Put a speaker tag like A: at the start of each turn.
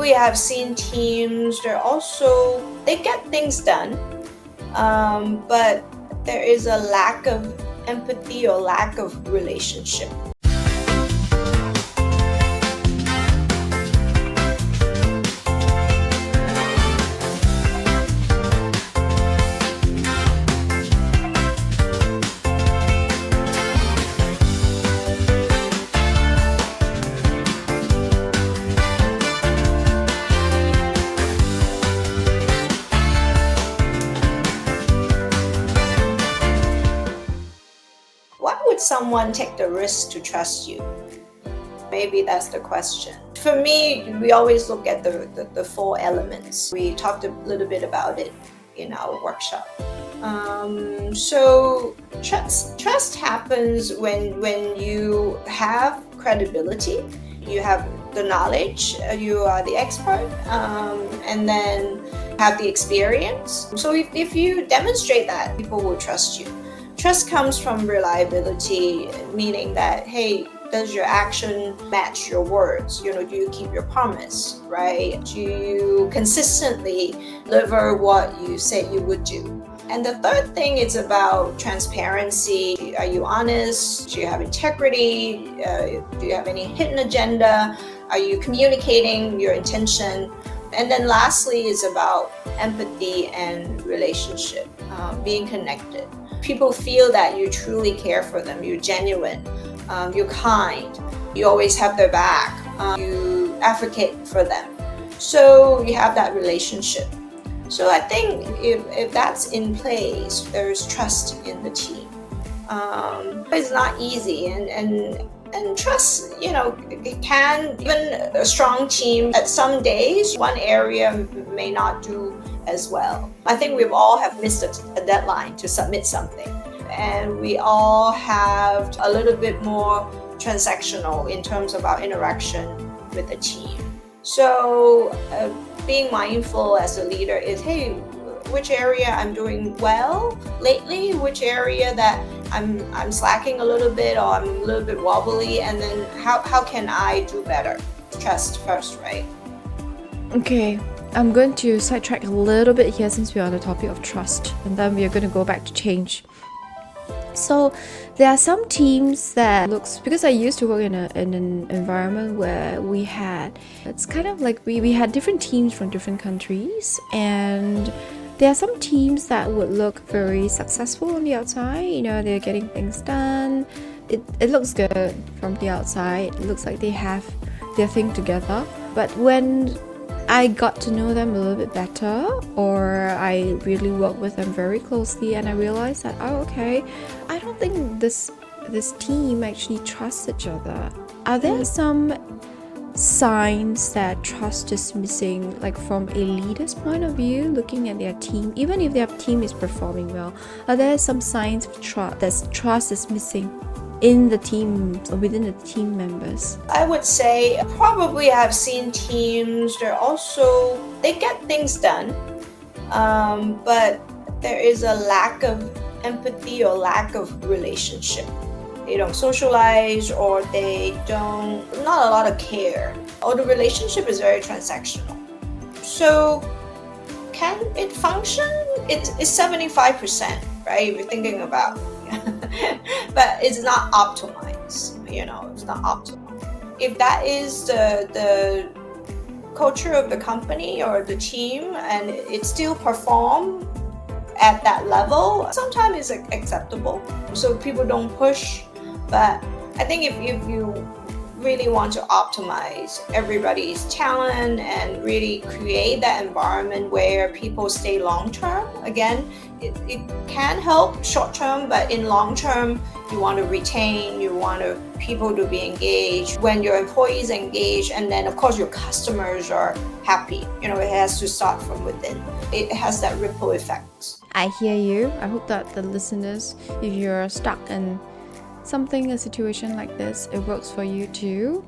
A: probably have seen teams, they get things done, but there is a lack of empathy or lack of relationship. Why would someone take the risk to trust you? Maybe that's the question. For me, we always look at the four elements. We talked a little bit about it in our workshop. So trust happens when you have credibility, you have the knowledge, you are the expert, and then have the experience. So if you demonstrate that, people will trust you. Trust comes from reliability, meaning that, hey, does your action match your words? Do you keep your promise, right? Do you consistently deliver what you said you would do? And the third thing is about transparency. Are you honest? Do you have integrity? Do you have any hidden agenda? Are you communicating your intention? And then lastly is about empathy and relationship, being connected. People feel that you truly care for them, you're genuine, you're kind, you always have their back, you advocate for them. So you have that relationship. So I think if that's in place, there's trust in the team. It's not easy, and trust, it can, even a strong team, at some days, one area may not do as well. I think we've all have missed a deadline to submit something, and we all have a little bit more transactional in terms of our interaction with the team. So being mindful as a leader is, hey, which area I'm doing well lately, which area that I'm slacking a little bit, or I'm a little bit wobbly, and then how can I do better? Trust first, right?
B: Okay, I'm going to sidetrack a little bit here since we're on the topic of trust, and then we're going to go back to change. So there are some teams that because I used to work in an environment where it's kind of like we had different teams from different countries, and there are some teams that would look very successful on the outside. They're getting things done. It looks good from the outside. It looks like they have their thing together. But when I got to know them a little bit better, or I really worked with them very closely, and I realized that, okay, I don't think this team actually trusts each other. Are there some signs that trust is missing, like from a leader's point of view, looking at their team, even if their team is performing well? Are there some signs of trust is missing in the team or within the team members?
A: I would say probably have seen teams, they get things done, but there is a lack of empathy or lack of relationship. They don't socialize, or not a lot of care, or the relationship is very transactional. So can it function? It's 75%, right? If you're thinking about but it's not optimized, it's not optimal. If that is the culture of the company or the team, and it still perform at that level, sometimes it's acceptable. So people don't push. But I think if you really want to optimize everybody's talent and really create that environment where people stay long term, again, it can help short term, but in long term, you want to retain, you want people to be engaged. When your employees engage, and then of course your customers are happy, it has to start from within. It has that ripple effect.
B: I hear you. I hope that the listeners, if you're stuck in a situation like this, it works for you too.